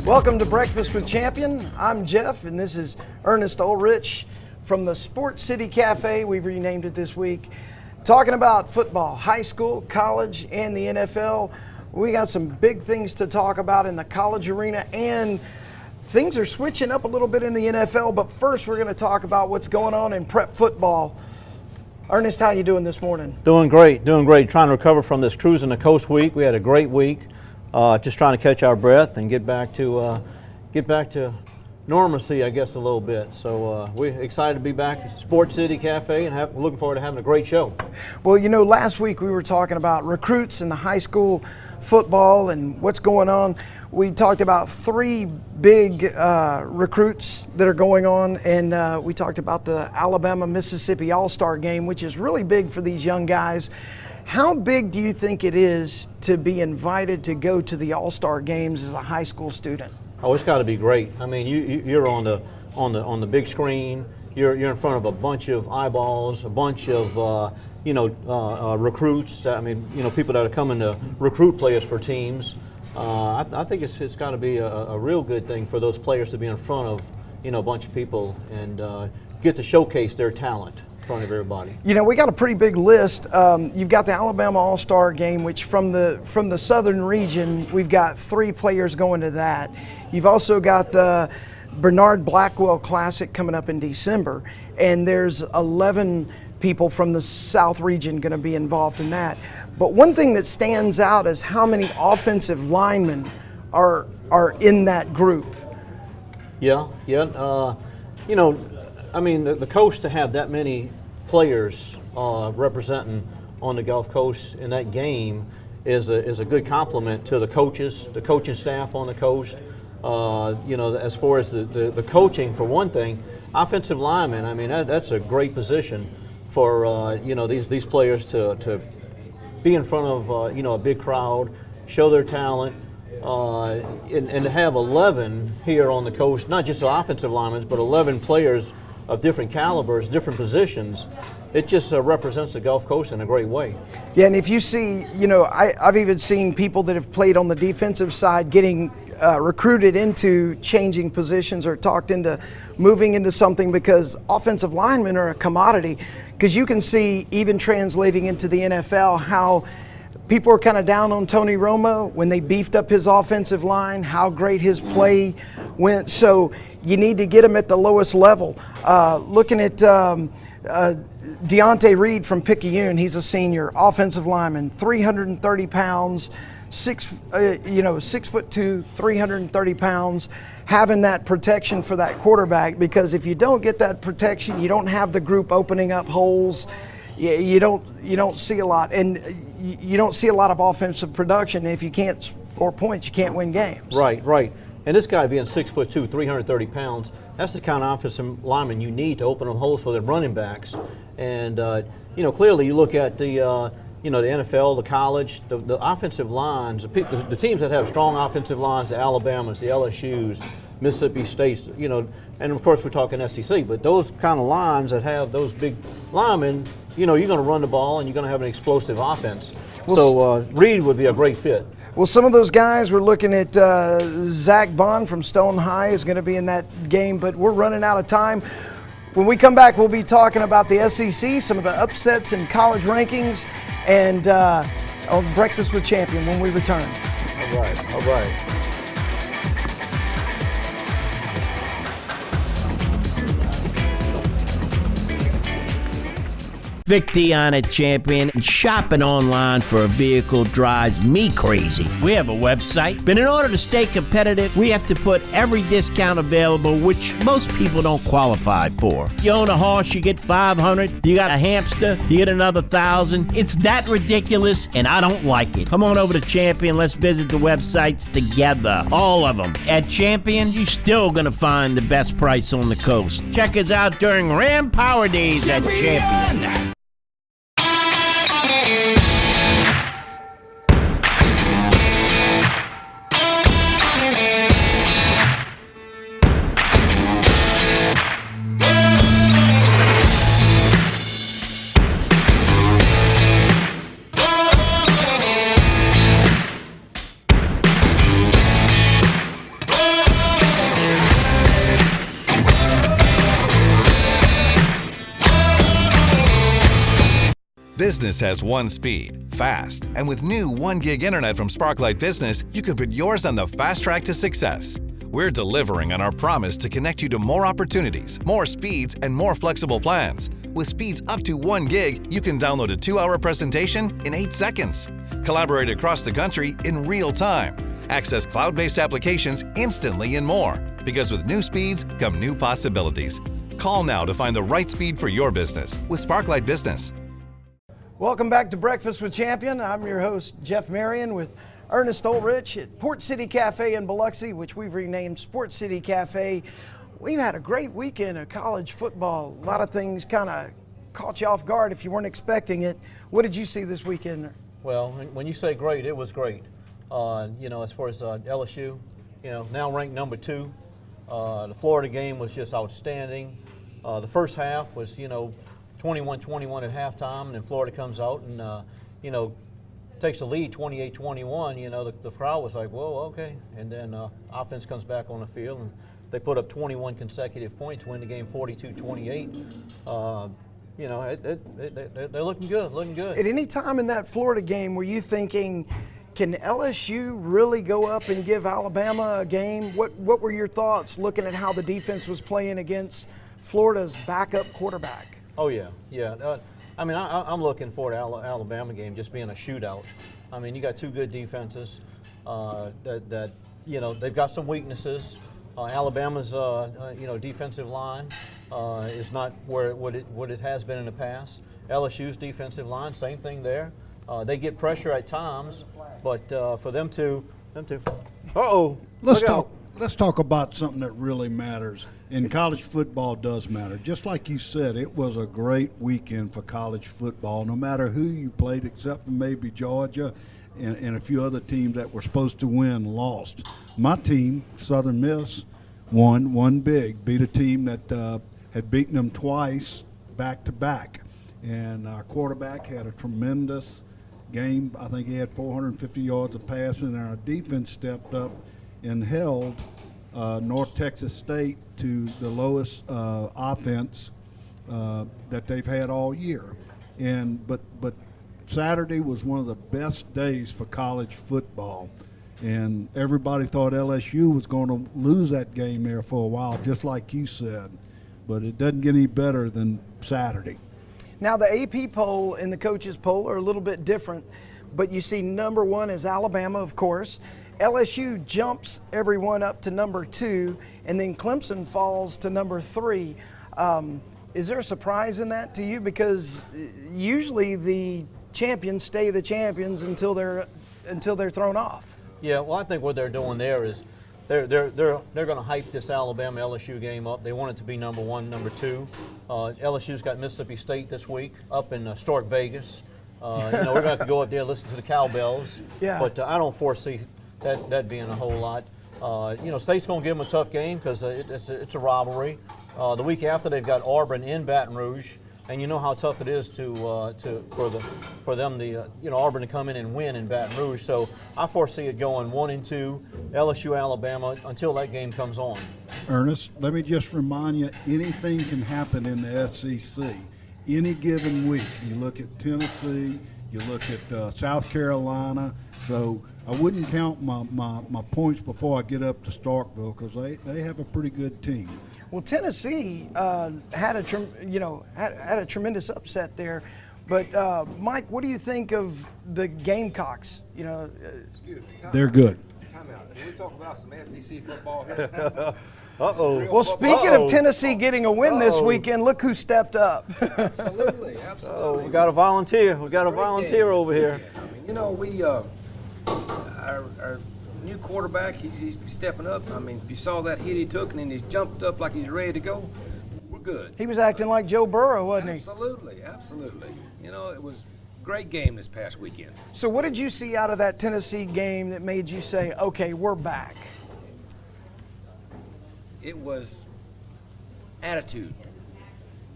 Welcome to Breakfast with Champion. I'm Jeff, and this is Ernest Ulrich from the Sports City Cafe. We've renamed it this week. Talking about football, high school, college, and the NFL. We got some big things to talk about in the college arena, and things are switching up a little bit in the NFL. But first, we're going to talk about what's going on in prep football. Ernest, how you doing this morning? Doing great. Trying to recover from this Cruising the Coast week. We had a great week. Just trying to catch our breath and get back to normalcy, I guess, a little bit. So we're excited to be back at Sports City Cafe and looking forward to having a great show. Well, you know, last week we were talking about recruits in the high school football and what's going on. We talked about three big recruits that are going on, and we talked about the Alabama-Mississippi All-Star game, which is really big for these young guys. How big do you think it is to be invited to go to the All-Star games as a high school student? Oh, it's got to be great. I mean, you're on the big screen. You're in front of a bunch of eyeballs, a bunch of recruits. I mean, people that are coming to recruit players for teams. I think it's got to be a real good thing for those players to be in front of a bunch of people and get to showcase their talent in front of everybody. You know, we got a pretty big list. You've got the Alabama All-Star game, which from the southern region, we've got 3 players going to that. You've also got the Bernard Blackwell Classic coming up in December, and there's 11 people from the South region going to be involved in that. But one thing that stands out is how many offensive linemen are in that group. Yeah. I mean, the coast to have that many players representing on the Gulf Coast in that game is a good compliment to the coaches, the coaching staff on the coast. As far as the coaching, for one thing, offensive linemen, I mean, that's a great position for, these players to be in front of, a big crowd, show their talent, and to have 11 here on the coast, not just offensive linemen, but 11 players of different calibers, different positions. It just represents the Gulf Coast in a great way. Yeah, and if you see, I've even seen people that have played on the defensive side getting recruited into changing positions or talked into moving into something, because offensive linemen are a commodity. Because you can see, even translating into the NFL, how people are kind of down on Tony Romo when they beefed up his offensive line, how great his play went. So you need to get him at the lowest level. Looking at Deontay Reed from Picayune, he's a senior offensive lineman, 330 pounds, 6'2", 330 pounds, having that protection for that quarterback, because if you don't get that protection, you don't have the group opening up holes. You don't see a lot, and you don't see a lot of offensive production. If you can't score points, you can't win games. Right. And this guy being 6'2", 330 pounds, that's the kind of offensive lineman you need to open up holes for the running backs. And clearly you look at the NFL, the college, the offensive lines, the teams that have strong offensive lines, the Alabamas, the LSUs, Mississippi States, and of course we're talking SEC, but those kind of lines that have those big linemen, you're going to run the ball and you're going to have an explosive offense. Well, so Reed would be a great fit. Well, some of those guys, we're looking at Zach Bond from Stone High is going to be in that game, but we're running out of time. When we come back, we'll be talking about the SEC, some of the upsets in college rankings, and on Breakfast with Champion when we return. All right. Vic Dion at Champion. Shopping online for a vehicle drives me crazy. We have a website, but in order to stay competitive, we have to put every discount available, which most people don't qualify for. You own a horse, you get $500. You got a hamster, you get another $1,000. It's that ridiculous, and I don't like it. Come on over to Champion. Let's visit the websites together. All of them. At Champion, you're still going to find the best price on the coast. Check us out during Ram Power Days at Champion. Business has one speed, fast. And with new 1 gig internet from Sparklight Business, you can put yours on the fast track to success. We're delivering on our promise to connect you to more opportunities, more speeds, and more flexible plans. With speeds up to 1 gig, you can download a 2-hour presentation in 8 seconds. Collaborate across the country in real time. Access cloud-based applications instantly and more. Because with new speeds come new possibilities. Call now to find the right speed for your business with Sparklight Business. Welcome back to Breakfast with Champion. I'm your host, Jeff Marion, with Ernest Ulrich at Port City Cafe in Biloxi, which we've renamed Sport City Cafe. We've had a great weekend of college football. A lot of things kind of caught you off guard if you weren't expecting it. What did you see this weekend? Well, when you say great, it was great. As far as LSU, now ranked number 2. The Florida game was just outstanding. The first half was, 21-21 at halftime, and then Florida comes out and, takes the lead 28-21. The crowd was like, whoa, okay. And then offense comes back on the field, and they put up 21 consecutive points, win the game 42-28. They're looking good, At any time in that Florida game, were you thinking, can LSU really go up and give Alabama a game? What were your thoughts looking at how the defense was playing against Florida's backup quarterback? Oh, yeah. I'm looking for the Alabama game just being a shootout. I mean, you got 2 good defenses they've got some weaknesses. Alabama's, defensive line is not what it has been in the past. LSU's defensive line, same thing there. They get pressure at times, but for them to, Let's talk about something that really matters. And college football does matter. Just like you said, it was a great weekend for college football, no matter who you played, except for maybe Georgia and a few other teams that were supposed to win lost. My team, Southern Miss, won big, beat a team that had beaten them twice back-to-back. And our quarterback had a tremendous game. I think he had 450 yards of passing, and our defense stepped up and held North Texas State to the lowest offense that they've had all year. But Saturday was one of the best days for college football, and everybody thought LSU was going to lose that game there for a while, just like you said. But it doesn't get any better than Saturday. Now, the AP poll and the coaches poll are a little bit different, but you see number 1 is Alabama, of course. LSU jumps everyone up to number 2, and then Clemson falls to number 3. Is there a surprise in that to you? Because usually the champions stay the champions until they're thrown off. Yeah, well, I think what they're doing there is they're going to hype this Alabama LSU game up. They want it to be number 1, number 2. LSU's got Mississippi State this week up in historic Vegas. We're going to have to go up there and listen to the cowbells. Yeah. But I don't foresee that being a whole lot. State's going to give them a tough game because it's a rivalry. The week after, they've got Auburn in Baton Rouge, and you know how tough it is for them Auburn to come in and win in Baton Rouge. So I foresee it going 1-2, LSU Alabama until that game comes on. Ernest, let me just remind you, anything can happen in the SEC. Any given week, you look at Tennessee, you look at South Carolina. So I wouldn't count my points before I get up to Starkville because they have a pretty good team. Well, Tennessee had a tremendous upset there, but Mike, what do you think of the Gamecocks? They're good. Time out. Can we talk about some SEC football here? Well, speaking of Tennessee getting a win this weekend, look who stepped up. Absolutely. We got a volunteer. We got a volunteer over here. I mean, our new quarterback, he's stepping up. I mean, if you saw that hit he took and then he's jumped up like he's ready to go, we're good. He was acting like Joe Burrow, wasn't he? Absolutely. It was a great game this past weekend. So what did you see out of that Tennessee game that made you say, okay, we're back? It was attitude.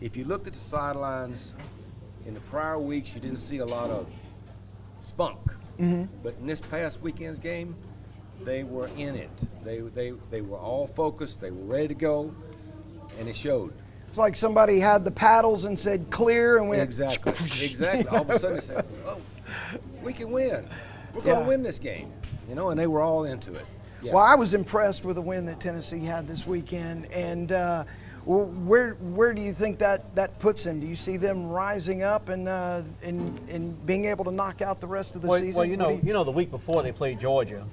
If you looked at the sidelines in the prior weeks, you didn't see a lot of spunk. Mm-hmm. But in this past weekend's game, they were in it. They were all focused. They were ready to go, and it showed. It's like somebody had the paddles and said clear and went. Exactly. Exactly. All of a sudden they said, "Oh, we can win. We're going to win this game." You know, and they were all into it. Yes. Well, I was impressed with the win that Tennessee had this weekend, and where do you think that puts them? Do you see them rising up and being able to knock out the rest of the season? Well, you know, the week before they played Georgia,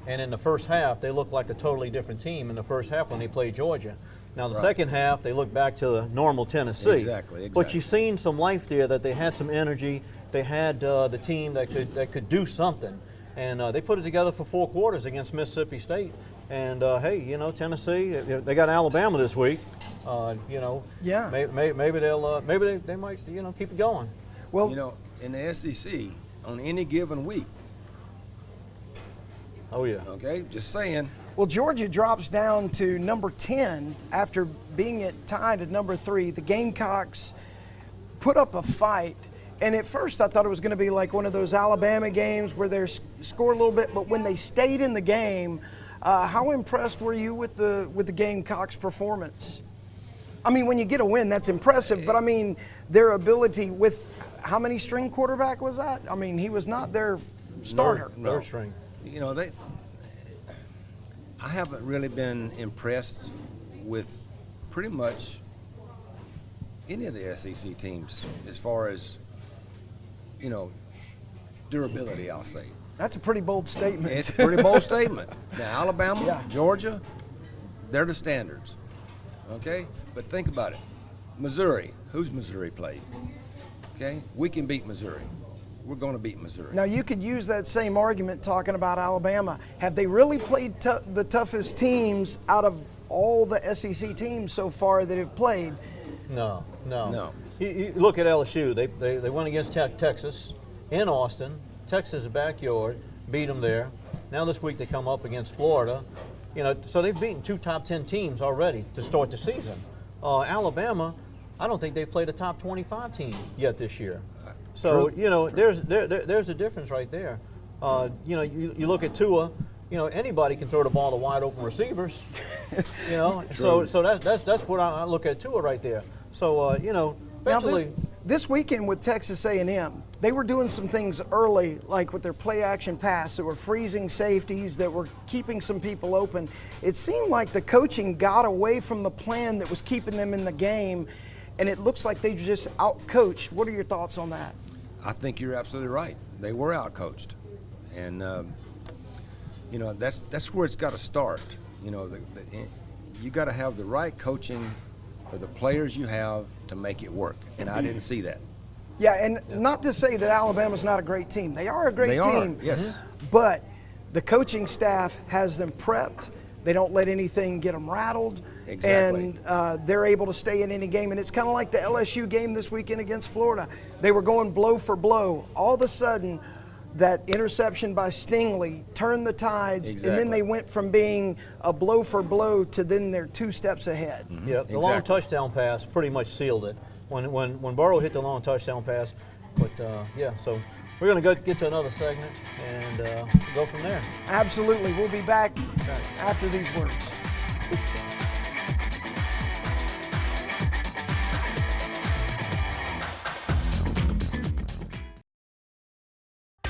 and in the first half they looked like a totally different team in the first half when they played Georgia. Now the second half they look back to the normal Tennessee. Exactly. But you've seen some life there, that they had some energy. They had the team that could do something, and they put it together for 4 quarters against Mississippi State. And hey, you know, Tennessee, they got Alabama this week. You know, yeah. Maybe they'll they might, you know, keep it going. Well, you know, in the SEC, on any given week. Oh yeah. Okay, just saying. Well, Georgia drops down to number 10 after being tied at number 3. The Gamecocks put up a fight, and at first I thought it was going to be like one of those Alabama games where they score a little bit, but when they stayed in the game, how impressed were you with the Gamecocks' performance? I mean, when you get a win, that's impressive, but I mean, their ability with how many string quarterback was that? I mean, he was not their starter. Third string. You know, I haven't really been impressed with pretty much any of the SEC teams as far as, you know, durability, I'll say. That's a pretty bold statement. It's a pretty bold statement. Now, Alabama, Yeah. Georgia, they're the standards, okay? But think about it. Missouri, who's Missouri played? Okay, we can beat Missouri. We're going to beat Missouri. Now, you could use that same argument talking about Alabama. Have they really played the toughest teams out of all the SEC teams so far that have played? No. You look at LSU. They went against Texas in Austin. Texas' backyard, beat them there. Now this week they come up against Florida. You know, so they've beaten 2 top 10 teams already to start the season. Alabama, I don't think they've played a top 25 team yet this year. So, you know, there's a difference right there. You know, you look at Tua, you know, anybody can throw the ball to wide open receivers. You know, so that's what I look at Tua right there. So, you know, eventually. Now, this weekend with Texas A&M, they were doing some things early, like with their play-action pass, that were freezing safeties, that were keeping some people open. It seemed like the coaching got away from the plan that was keeping them in the game, and it looks like they just out-coached. What are your thoughts on that? I think you're absolutely right. They were out-coached. And, you know, that's where it's got to start. You know, you got to have the right coaching for the players you have to make it work, and I didn't see that. Yeah, and not to say that Alabama's not a great team. They are a great team. Yes. But the coaching staff has them prepped. They don't let anything get them rattled. Exactly. And they're able to stay in any game. And it's kind of like the LSU game this weekend against Florida. They were going blow for blow. All of a sudden, that interception by Stingley turned the tides, Exactly. and then they went from being a blow for blow to then they're 2 steps ahead. Mm-hmm. Yeah, the long touchdown pass pretty much sealed it. When Burrow hit the long touchdown pass, but yeah, so we're going to get to another segment and go from there. Absolutely. We'll be back after these words.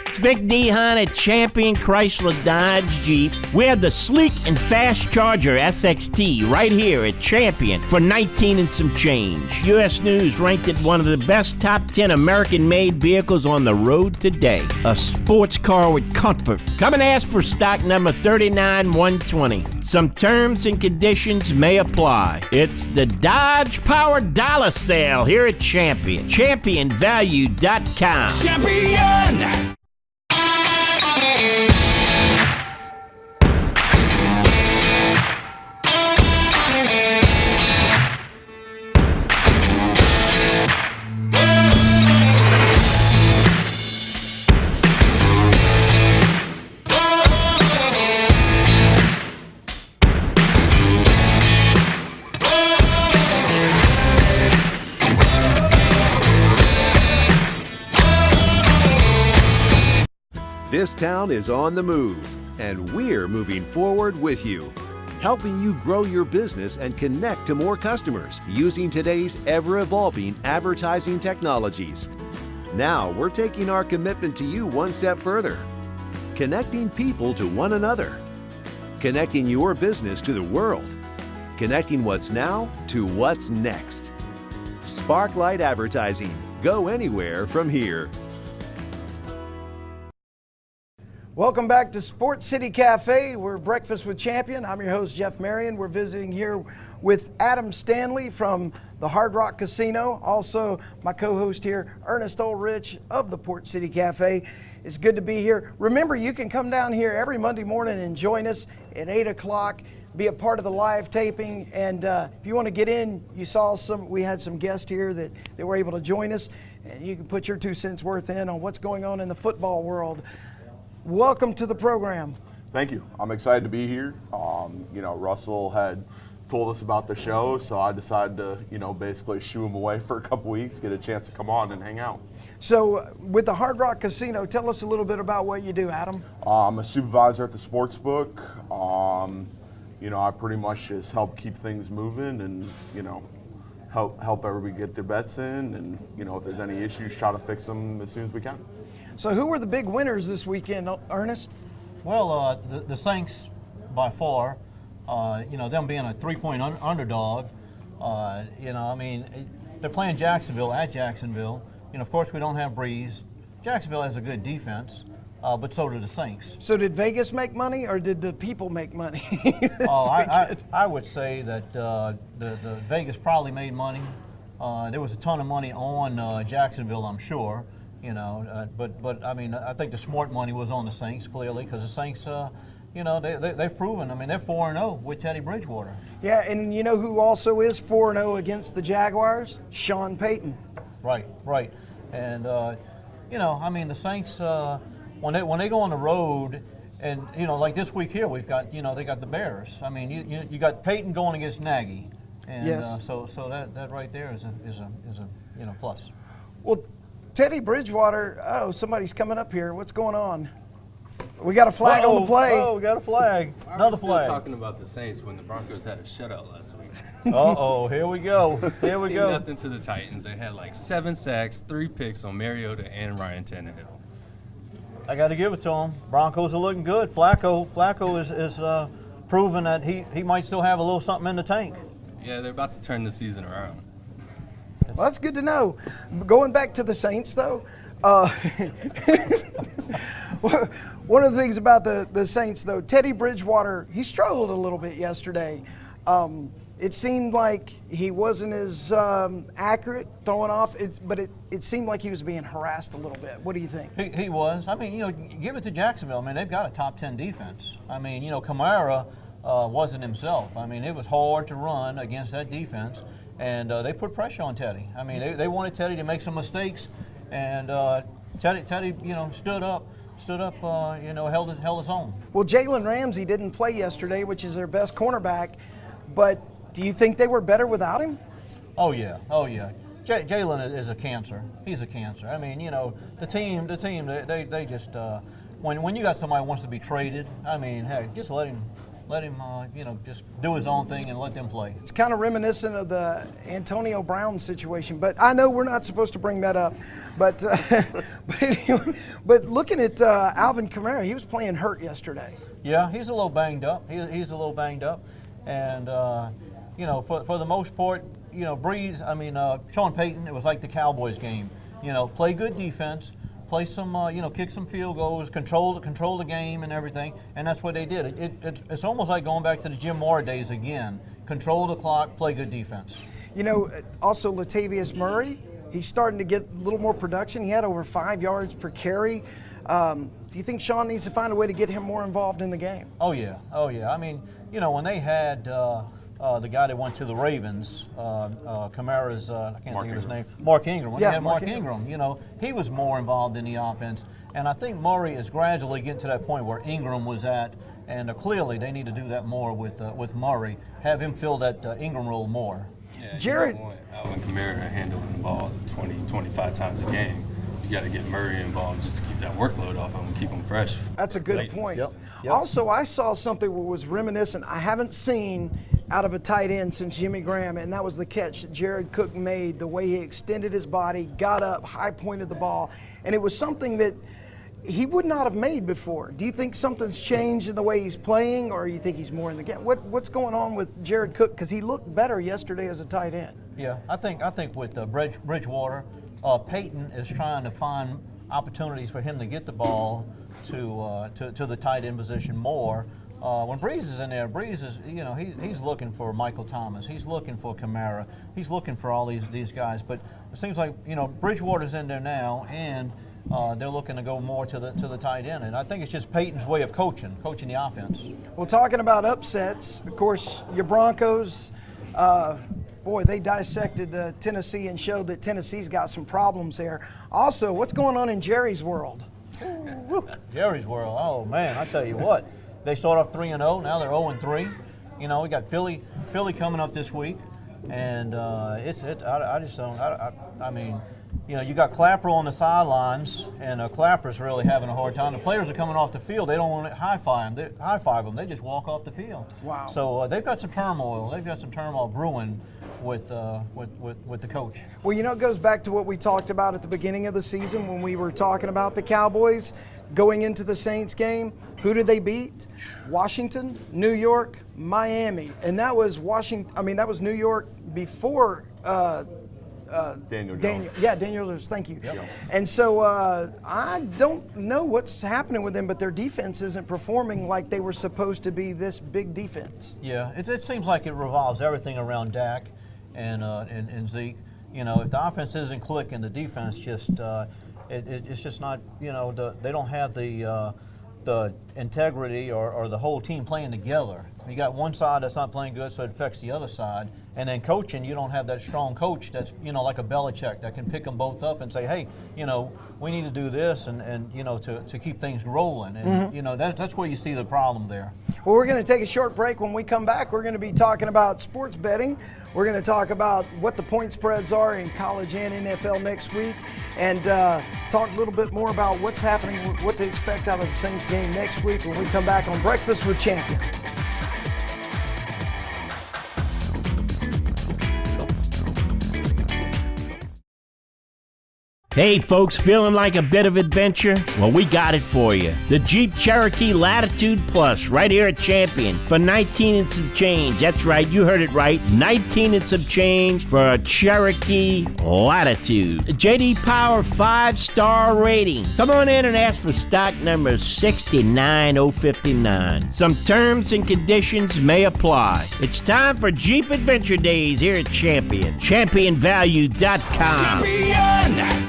It's Vic Dehan at Champion Chrysler Dodge Jeep. We have the sleek and fast Charger SXT right here at Champion for $19 and some change. U.S. News ranked it one of the best top 10 American-made vehicles on the road today. A sports car with comfort. Come and ask for stock number 39120. Some terms and conditions may apply. It's the Dodge Power Dollar Sale here at Champion. ChampionValue.com. Champion! This town is on the move, and we're moving forward with you. helping you grow your business and connect to more customers using today's ever-evolving advertising technologies. Now we're taking our commitment to you one step further, connecting people to one another, connecting your business to the world, connecting what's now to what's next. Sparklight Advertising. Go anywhere from here. Welcome back to Sports City Cafe. We're Breakfast with Champion. I'm your host, Jeff Marion. We're visiting here with Adam Stanley from the Hard Rock Casino. Also, my co-host here, Ernest Ulrich of the Port City Cafe. It's good to be here. Remember, you can come down here every Monday morning and join us at 8 o'clock. Be a part of the live taping, and if you want to get in, you saw we had some guests here that were able to join us, and you can put your 2 cents worth in on what's going on in the football world. Welcome to the program. Thank you. I'm excited to be here. Russell had told us about the show, so I decided to, basically shoo him away for a couple weeks, get a chance to come on and hang out. So with the Hard Rock Casino, tell us a little bit about what you do, Adam. I'm a supervisor at the sports book. I pretty much just help keep things moving and, help everybody get their bets in, and, if there's any issues, try to fix them as soon as we can. So who were the big winners this weekend, Ernest? Well, the Saints, by far, them being a 3-point underdog, they're playing Jacksonville at Jacksonville. Of course, we don't have Breeze. Jacksonville has a good defense, but so do the Saints. So did Vegas make money, or did the people make money? I would say that the Vegas probably made money. There was a ton of money on Jacksonville, I'm sure. But I think the smart money was on the Saints, clearly, because the Saints, they've proven. They're 4-0 with Teddy Bridgewater. Yeah, and you know who also is 4-0 against the Jaguars? Sean Payton. Right. And, the Saints, when they go on the road, and, like this week here, we've got, they got the Bears. You got Peyton going against Nagy. And yes. So that right there is a plus. Well, Teddy Bridgewater, somebody's coming up here. What's going on? We got a flag on the play. Oh, we got a flag. Another flag. Still talking about the Saints when the Broncos had a shutout last week. Here we go. Here we go. Nothing to the Titans. They had like 7 sacks, 3 picks on Mariota and Ryan Tannehill. I got to give it to them. Broncos are looking good. Flacco is proving that he might still have a little something in the tank. Yeah, they're about to turn the season around. Well, that's good to know. Going back to the Saints, though, one of the things about the Saints, though, Teddy Bridgewater, he struggled a little bit yesterday. It seemed like he wasn't as accurate throwing off, but it seemed like he was being harassed a little bit. What do you think? He was. Give it to Jacksonville. They've got a top 10 defense. Kamara wasn't himself. It was hard to run against that defense. And they put pressure on Teddy. They wanted Teddy to make some mistakes, and Teddy, stood up, held his own. Well, Jalen Ramsey didn't play yesterday, which is their best cornerback. But do you think they were better without him? Oh yeah. Jalen is a cancer. He's a cancer. The team. They just when you got somebody who wants to be traded, hey, just let him. Just do his own thing and let them play. It's kind of reminiscent of the Antonio Brown situation, but I know we're not supposed to bring that up. But but looking at Alvin Kamara, he was playing hurt yesterday. Yeah, he's a little banged up. He's a little banged up, and for the most part, Breeze. Sean Payton. It was like the Cowboys game. Play good defense. Play some, kick some field goals, control the game and everything, and that's what they did. It's almost like going back to the Jim Mora days again. Control the clock, play good defense. Also Latavius Murray, he's starting to get a little more production. He had over 5 yards per carry. Do you think Sean needs to find a way to get him more involved in the game? Oh yeah. When they had the guy that went to the Ravens, Kamara's, I can't think of his name, Mark Ingram. When they had Mark Ingram, he was more involved in the offense. And I think Murray is gradually getting to that point where Ingram was at, and clearly they need to do that more with Murray, have him fill that Ingram role more. Yeah, Jared, you don't want Alvin Kamara handling the ball 20, 25 times a game. you got to get Murray involved just to keep that workload off of him and keep him fresh. That's a good point. Also, I saw something that was reminiscent. I haven't seen out of a tight end since Jimmy Graham, and that was the catch that Jared Cook made, the way he extended his body, got up, high pointed the ball, and it was something that he would not have made before. Do you think something's changed in the way he's playing, or you think he's more in the game? What's going on with Jared Cook? Because he looked better yesterday as a tight end. Yeah, I think with Bridgewater, Peyton is trying to find opportunities for him to get the ball to the tight end position more. When Breeze is in there, Breeze is, he's looking for Michael Thomas. He's looking for Kamara. He's looking for all these guys. But it seems like, Bridgewater's in there now, and they're looking to go more to the tight end. And I think it's just Peyton's way of coaching the offense. Well, talking about upsets, of course, your Broncos, boy, they dissected Tennessee and showed that Tennessee's got some problems there. Also, what's going on in Jerry's world? Jerry's world, oh man, I tell you what. They start off 3-0. Now they're 0-3. We got Philly coming up this week, and I just don't. I mean, you got Clapper on the sidelines, and Clapper's really having a hard time. The players are coming off the field. They don't want to high five them. They just walk off the field. Wow. So they've got some turmoil. They've got some turmoil brewing with the coach. Well, it goes back to what we talked about at the beginning of the season when we were talking about the Cowboys going into the Saints game. Who did they beat? Washington, New York, Miami, and that was Washington. I mean, that was New York before Daniel Jones. Daniel Jones. Thank you. Yep. And so I don't know what's happening with them, but their defense isn't performing like they were supposed to be. This big defense. Yeah, it seems like it revolves everything around Dak and Zeke. If the offense isn't clicking, the defense just it's just not. They don't have the integrity or the whole team playing together. You got one side that's not playing good, so it affects the other side. And then coaching, you don't have that strong coach that's, like a Belichick that can pick them both up and say, hey, we need to do this and to keep things rolling. And, that's where you see the problem there. Well, we're going to take a short break. When we come back, we're going to be talking about sports betting. We're going to talk about what the point spreads are in college and NFL next week, and talk a little bit more about what's happening, what to expect out of the Saints game next week when we come back on Breakfast with Champion. Hey folks, feeling like a bit of adventure? Well, we got it for you. The Jeep Cherokee Latitude Plus right here at Champion for 19 and some change. That's right, you heard it right. 19 and some change for a Cherokee Latitude. A JD Power 5-star rating. Come on in and ask for stock number 69059. Some terms and conditions may apply. It's time for Jeep Adventure Days here at Champion. ChampionValue.com. Champion!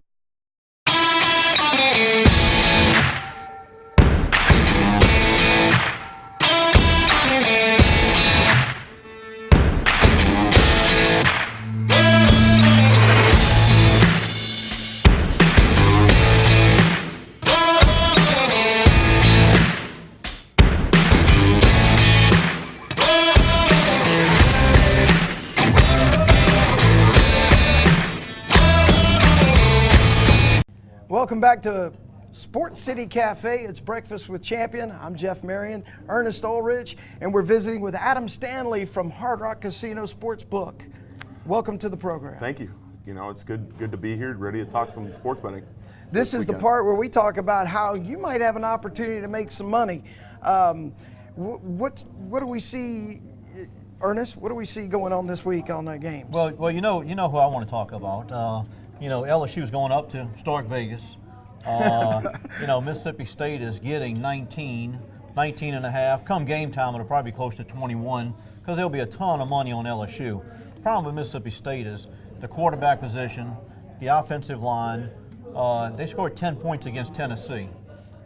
Welcome back to Sports City Cafe. It's Breakfast with Champion. I'm Jeff Marion, Ernest Ulrich, and we're visiting with Adam Stanley from Hard Rock Casino Sportsbook. Welcome to the program. Thank you. It's good to be here, ready to talk some sports betting. This is the part where we talk about how you might have an opportunity to make some money. What do we see, Ernest? What do we see going on this week on the games? Well, you know who I want to talk about. LSU's going up to Stark Vegas. Mississippi State is getting 19 and a half. Come game time, it'll probably be close to 21 because there'll be a ton of money on LSU. The problem with Mississippi State is the quarterback position, the offensive line. They scored 10 points against Tennessee.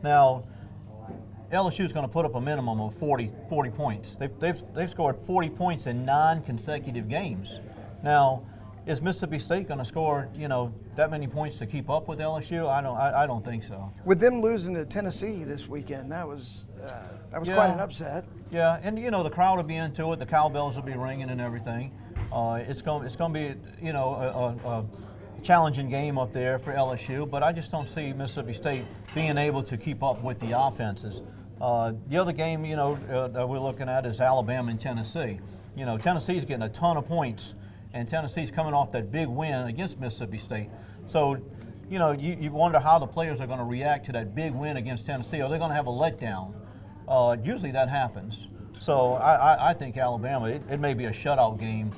Now, LSU's going to put up a minimum of 40 points. They've scored 40 points in 9 consecutive games. Now, is Mississippi State going to score, that many points to keep up with LSU? I don't think so. With them losing to Tennessee this weekend, that was quite an upset. Yeah, and the crowd will be into it. The cowbells will be ringing and everything. It's going to be a challenging game up there for LSU, but I just don't see Mississippi State being able to keep up with the offenses. The other game, that we're looking at is Alabama and Tennessee. Tennessee's getting a ton of points, and Tennessee's coming off that big win against Mississippi State. So, you wonder how the players are going to react to that big win against Tennessee. Are they going to have a letdown? Usually that happens. So I think Alabama, it may be a shutout game.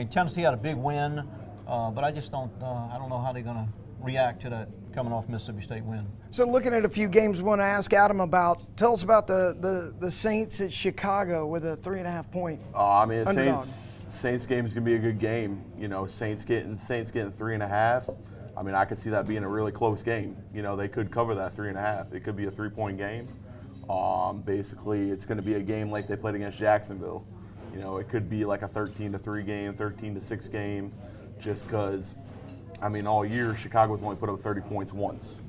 Tennessee had a big win, but I just don't know how they're going to react to that coming off Mississippi State win. So looking at a few games, we want to ask Adam about. Tell us about the Saints at Chicago with a 3.5 point underdog. Saints game is going to be a good game. Saints getting 3.5. I could see that being a really close game. They could cover that 3.5. It could be a 3-point game. Basically, it's going to be a game like they played against Jacksonville. It could be like a 13-3 game, 13-6 game, just because, all year Chicago's only put up 30 points once.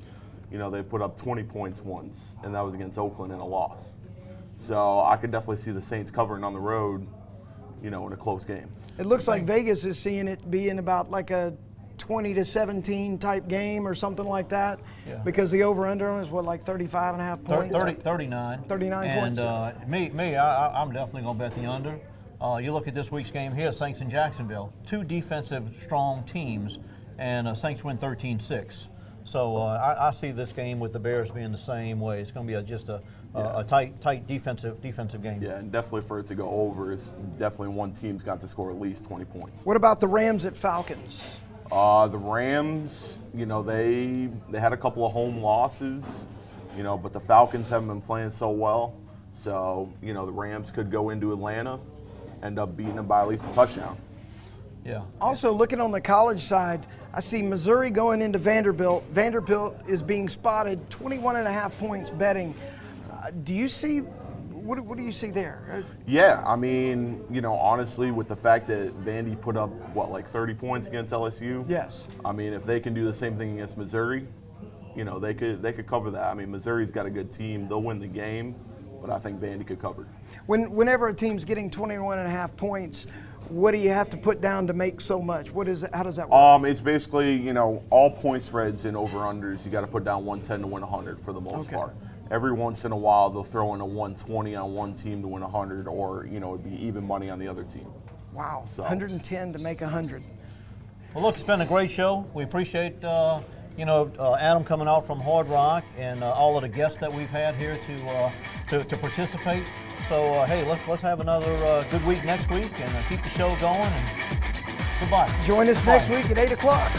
They put up 20 points once, and that was against Oakland in a loss. So I could definitely see the Saints covering on the road, in a close game. It looks like Vegas is seeing it being about like a 20-17 type game or something like that, because the over-under is like 35.5 points? 39. 39 points. And I'm definitely going to bet the under. You look at this week's game here, Saints and Jacksonville, two defensive strong teams, and Saints win 13-6. So I see this game with the Bears being the same way. It's going to be just a tight defensive game. Yeah, and definitely for it to go over, it's definitely one team's got to score at least 20 points. What about the Rams at Falcons? The Rams, they had a couple of home losses, but the Falcons haven't been playing so well. So, the Rams could go into Atlanta, end up beating them by at least a touchdown. Yeah. Also, looking on the college side, I see Missouri going into Vanderbilt. Vanderbilt is being spotted 21.5 points betting. Do you see, what do you see there? Yeah, honestly, with the fact that Vandy put up, 30 points against LSU? Yes. If they can do the same thing against Missouri, they could cover that. Missouri's got a good team. They'll win the game, but I think Vandy could cover. Whenever a team's getting 21.5 points, what do you have to put down to make so much? How does that work? It's basically, all point spreads and over-unders, you got to put down 110 to win 100 for the most part. Every once in a while, they'll throw in a 120 on one team to win 100, or, it'd be even money on the other team. Wow, So. 110 to make 100. Well, look, it's been a great show. We appreciate, Adam coming out from Hard Rock and all of the guests that we've had here to participate. So, hey, let's have another good week next week and keep the show going. And goodbye. Join us next week at 8 o'clock.